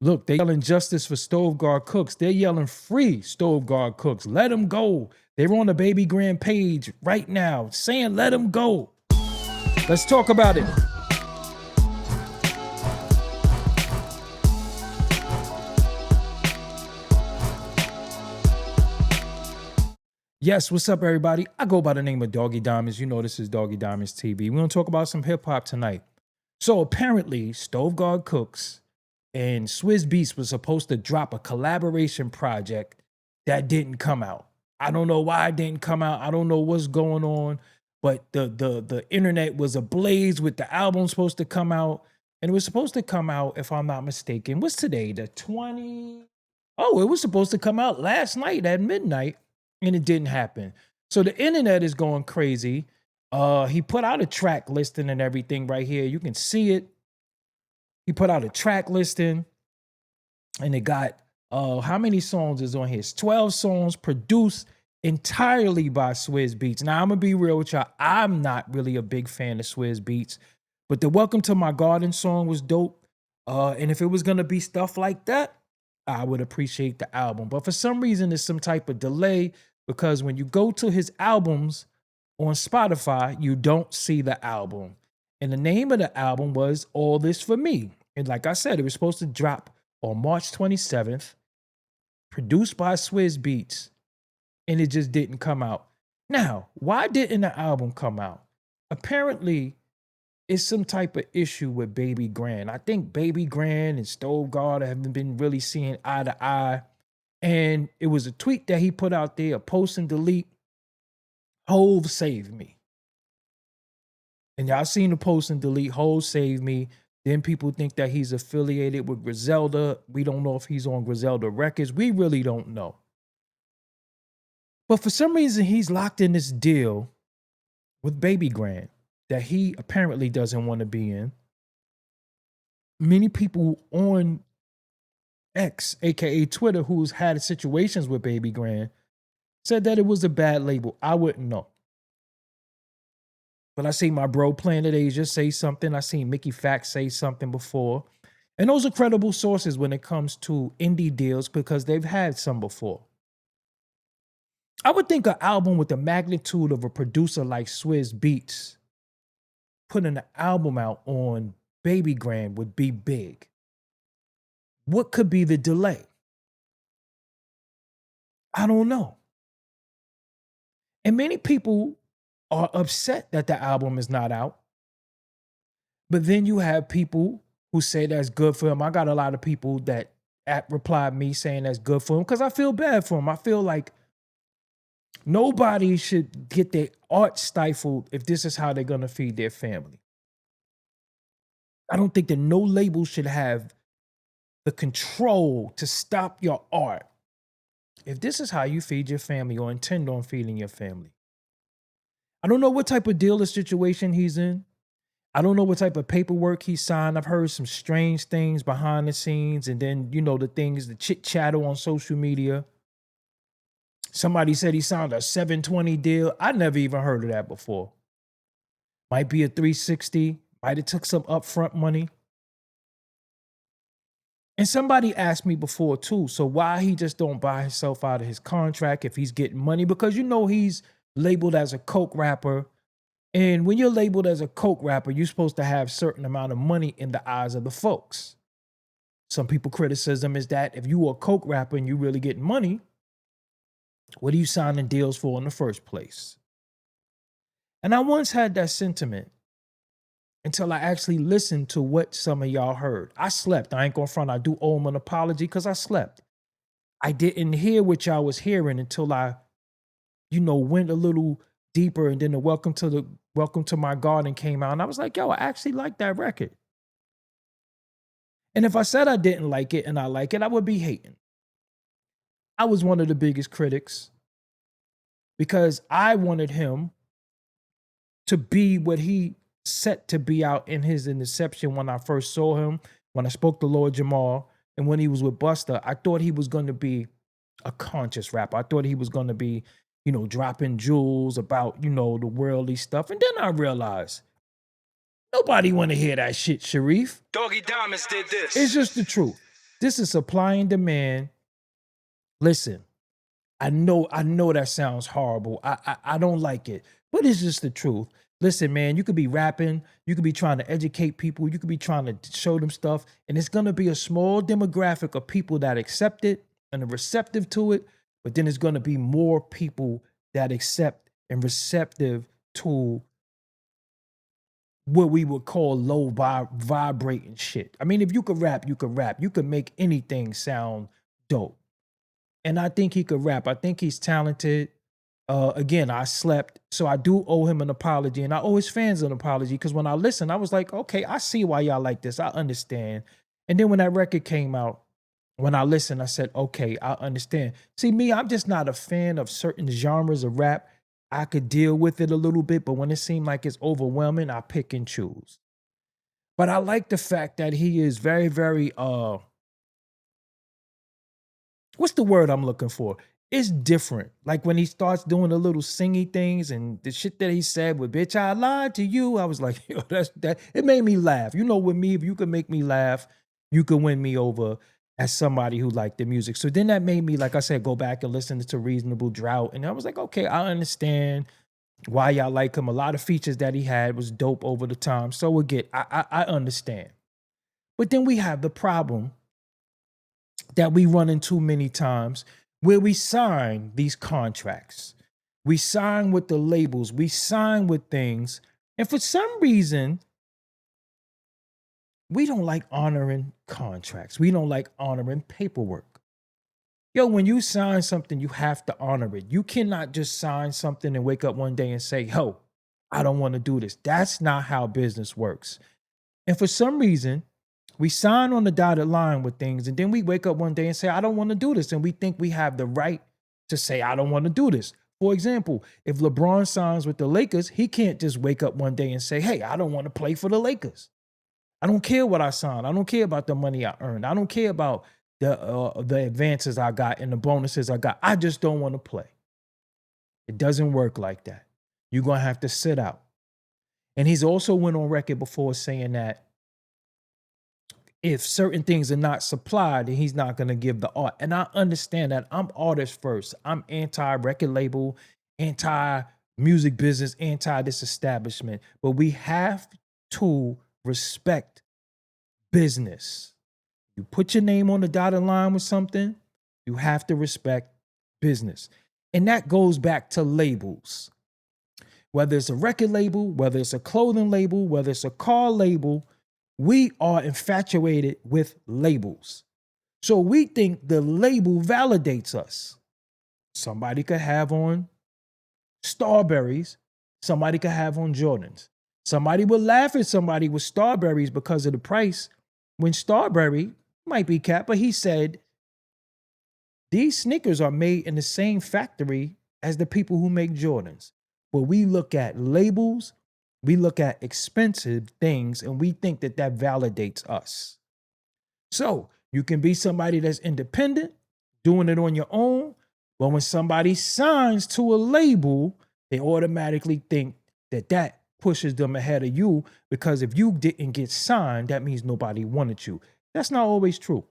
Look, they yelling justice for Stove Guard Cooks. They're yelling free Stove Guard Cooks. Let them go. They're on the Babygrande page right now saying let them go. Let's talk about it. Yes, what's up, everybody? I go by the name of Doggie Diamonds. You know this is Doggie Diamonds TV. We're going to talk about some hip-hop tonight. So apparently, Stove Guard Cooks and Swizz Beatz was supposed to drop a collaboration project that didn't come out. I don't know why it didn't come out. I don't know what's going on, but the internet was ablaze with the album supposed to come out, and it was supposed to come out, if I'm not mistaken, what's today, the 20? Oh, it was supposed to come out last night at midnight, and it didn't happen. So the internet is going crazy. He put out a track listing and everything right here. You can see it. He put out a track listing, and it got how many songs is on here? It's 12 songs produced entirely by Swizz Beatz. Now, I'm gonna be real with y'all. I'm not really a big fan of Swizz Beatz, but the Welcome to My Garden song was dope. And if it was gonna be stuff like that, I would appreciate the album. But for some reason, there's some type of delay because when you go to his albums on Spotify, you don't see the album. And the name of the album was All This For Me. And like I said, it was supposed to drop on March 27th, produced by Swizz Beatz, and it just didn't come out. Now, why didn't the album come out? Apparently, it's some type of issue with Babygrande. I think Babygrande and Stove Guard haven't been really seeing eye to eye. And it was a tweet that he put out there, a post and delete. Hove saved me. And y'all seen the post and delete, Hove saved me. Then people think that he's affiliated with Griselda. We don't know if he's on Griselda Records. We really don't know. But for some reason, he's locked in this deal with Babygrande that he apparently doesn't want to be in. Many people on X, aka Twitter, who's had situations with Babygrande, said that it was a bad label. I wouldn't know. But I see my bro Planet Asia say something. I seen Mickey Fax say something before. And those are credible sources when it comes to indie deals because they've had some before. I would think an album with the magnitude of a producer like Swizz Beatz putting an album out on Babygrande would be big. What could be the delay? I don't know. And many people are upset that the album is not out. But then you have people who say that's good for him. I got a lot of people that replied me saying that's good for him because I feel bad for him. I feel like nobody should get their art stifled if this is how they're going to feed their family. I don't think that no label should have the control to stop your art if this is how you feed your family or intend on feeding your family. I don't know what type of deal or situation he's in. I don't know what type of paperwork he signed. I've heard some strange things behind the scenes, and then, you know, the things, the chit chatter on social media. Somebody said he signed a 720 deal. I never even heard of that before. Might be a 360. Might have took some upfront money. And somebody asked me before too, so why he just don't buy himself out of his contract if he's getting money? Because you know he's labeled as a coke rapper. And when you're labeled as a coke rapper, you're supposed to have a certain amount of money in the eyes of the folks. Some people criticism is that if you are a coke rapper and you really getting money, what are you signing deals for in the first place? And I once had that sentiment until I actually listened to what some of y'all heard. I slept. I ain't gonna front. I do owe him an apology because I slept. I didn't hear what y'all was hearing until I, went a little deeper, and then the Welcome to My Garden came out, and I was like, yo, I actually like that record. And if I said I didn't like it and I like it, I would be hating. I was one of the biggest critics because I wanted him to be what he set to be out in his inception when I first saw him, when I spoke to Lord Jamal, and when he was with Busta. I thought he was going to be a conscious rapper. I thought he was going to be, dropping jewels about, the worldly stuff. And then I realized nobody want to hear that shit, Sharif. Doggie Diamonds did this. It's just the truth. This is supply and demand. Listen, I know that sounds horrible. I don't like it, but it's just the truth. Listen, man, you could be rapping, you could be trying to educate people, you could be trying to show them stuff, and it's gonna be a small demographic of people that accept it and are receptive to it, but then it's gonna be more people that accept and receptive to what we would call low vibrating shit. I mean, if you could rap, you could rap. You could make anything sound dope. And I think he could rap. I think he's talented. Again, I slept, so I do owe him an apology, and I owe his fans an apology because when I listened, I was like, okay, I see why y'all like this. I understand. And then when that record came out, when I listened, I said, okay, I understand. See, me, I'm just not a fan of certain genres of rap. I could deal with it a little bit, but when it seemed like it's overwhelming, I pick and choose. But I like the fact that he is very, very what's the word I'm looking for? It's different. Like when he starts doing the little singy things and the shit that he said with bitch, I lied to you. I was like, yo, that's that. It made me laugh. You know, with me, if you could make me laugh, you could win me over as somebody who liked the music. So then that made me, like I said, go back and listen to Reasonable Drought. And I was like, okay, I understand why y'all like him. A lot of features that he had was dope over the time. So again, I understand. But then we have the problem that we run into many times where we sign these contracts. We sign with the labels, we sign with things, and for some reason, we don't like honoring contracts. We don't like honoring paperwork. Yo, when you sign something, you have to honor it. You cannot just sign something and wake up one day and say, yo, I don't want to do this. That's not how business works. And for some reason, we sign on the dotted line with things, and then we wake up one day and say, I don't want to do this. And we think we have the right to say, I don't want to do this. For example, if LeBron signs with the Lakers, he can't just wake up one day and say, hey, I don't want to play for the Lakers. I don't care what I signed. I don't care about the money I earned. I don't care about the advances I got and the bonuses I got. I just don't want to play. It doesn't work like that. You're going to have to sit out. And he's also went on record before saying that if certain things are not supplied, then he's not going to give the art. And I understand that. I'm artist first. I'm anti-record label, anti-music business, anti this establishment. But we have to respect business. You put your name on the dotted line with something, you have to respect business. And that goes back to labels. Whether it's a record label, whether it's a clothing label, whether it's a car label, we are infatuated with labels. So we think the label validates us. Somebody could have on Starberries, somebody could have on Jordans. Somebody would laugh at somebody with Starberries because of the price, when Starberry might be capped, but he said, these sneakers are made in the same factory as the people who make Jordans. But we look at labels, we look at expensive things, and we think that that validates us. So you can be somebody that's independent, doing it on your own, but when somebody signs to a label, they automatically think that that pushes them ahead of you, because if you didn't get signed, that means nobody wanted you. That's not always true.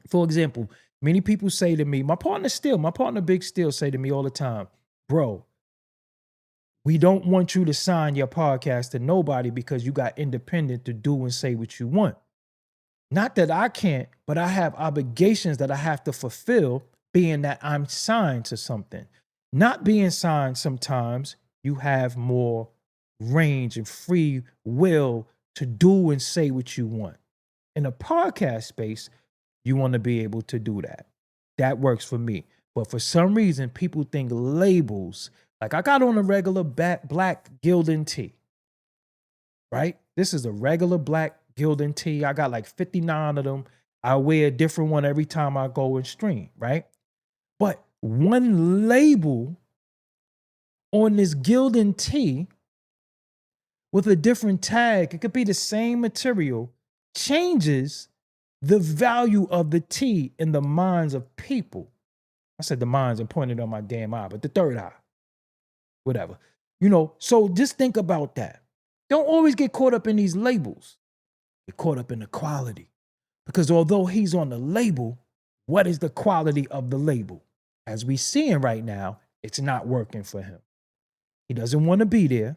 For example, many people say to me, my partner Big Steel say to me all the time, bro, we don't want you to sign your podcast to nobody because you got independent to do and say what you want. Not that I can't, but I have obligations that I have to fulfill, being that I'm signed to something. Not being signed, sometimes you have more range and free will to do and say what you want. In a podcast space, you want to be able to do that. That works for me. But for some reason, people think labels, like I got on a regular black Gildan tee, right? This is a regular black Gildan tee. I got like 59 of them. I wear a different one every time I go and stream, right? But one label on this Gildan tee with a different tag, it could be the same material, changes the value of the tee in the minds of people. I said the minds and pointed on my damn eye, but the third eye, whatever. So just think about that. Don't always get caught up in these labels. Get caught up in the quality. Because although he's on the label, what is the quality of the label? As we seeing right now, it's not working for him. He doesn't want to be there.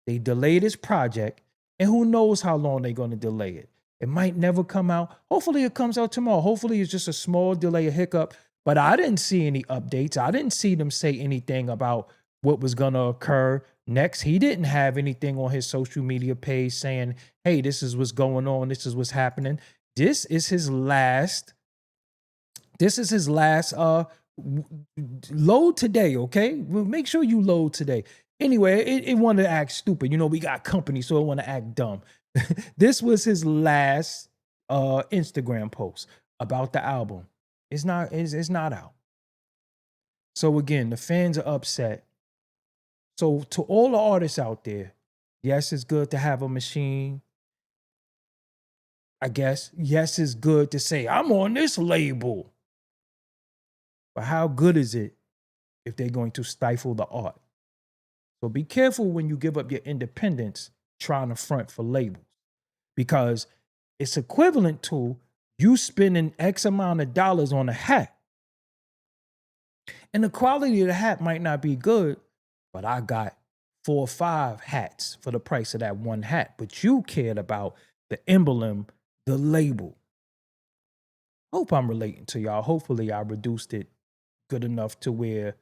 They delayed his project, and who knows how long they're going to delay it. It might never come out. Hopefully it comes out tomorrow. Hopefully it's just a small delay, a hiccup. But I didn't see any updates. I didn't see them say anything about what was going to occur next. He didn't have anything on his social media page saying, hey, this is what's going on. This is what's happening. This is his last load today, okay? Well, make sure you load today. Anyway, it wanted to act stupid. You know, we got company, so it want to act dumb. This was his last Instagram post about the album. It's not out. So again, the fans are upset. So to all the artists out there, yes, it's good to have a machine. I guess, yes, it's good to say, I'm on this label. But how good is it if they're going to stifle the art? So be careful when you give up your independence trying to front for labels, because it's equivalent to you spending X amount of dollars on a hat. And the quality of the hat might not be good, but I got 4 or 5 hats for the price of that one hat. But you cared about the emblem, the label. Hope I'm relating to y'all. Hopefully I reduced it good enough to where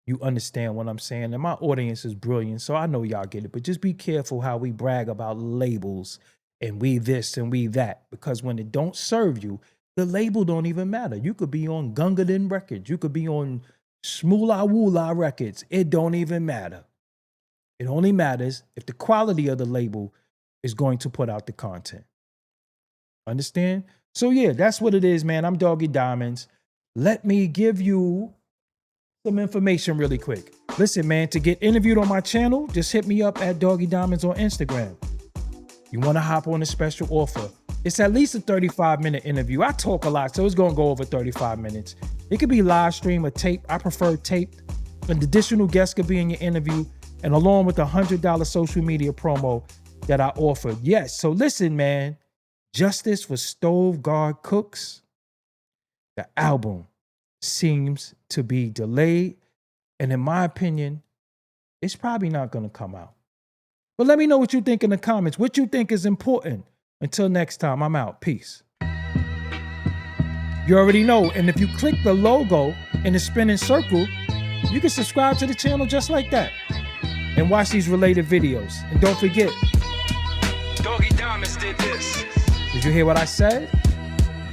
you understand what I'm saying. And my audience is brilliant, so I know y'all get it. But just be careful how we brag about labels and we this and we that. Because when it don't serve you, the label don't even matter. You could be on Gungadin Records. You could be on Shmoola Woola Records. It don't even matter. It only matters if the quality of the label is going to put out the content. Understand? So yeah, that's what it is, man. I'm Doggie Diamonds. Let me give you some information really quick. Listen, man, to get interviewed on my channel, just hit me up at Doggie Diamonds on Instagram. You want to hop on a special offer. It's at least a 35-minute interview. I talk a lot, so it's going to go over 35 minutes. It could be live stream or tape. I prefer taped. An additional guest could be in your interview, and along with a $100 social media promo that I offered. Yes, so listen, man. Justice for Stove Guard Cooks. The album seems to be delayed, and in my opinion, it's probably not going to come out. But let me know what you think in the comments. What you think is important. Until next time, I'm out. Peace. You already know, and if you click the logo in the spinning circle, you can subscribe to the channel just like that and watch these related videos. And don't forget, Doggie Diamonds did this. Did you hear what I said?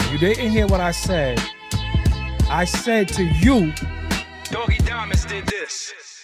If you didn't hear what I said to you, Doggie Diamonds did this.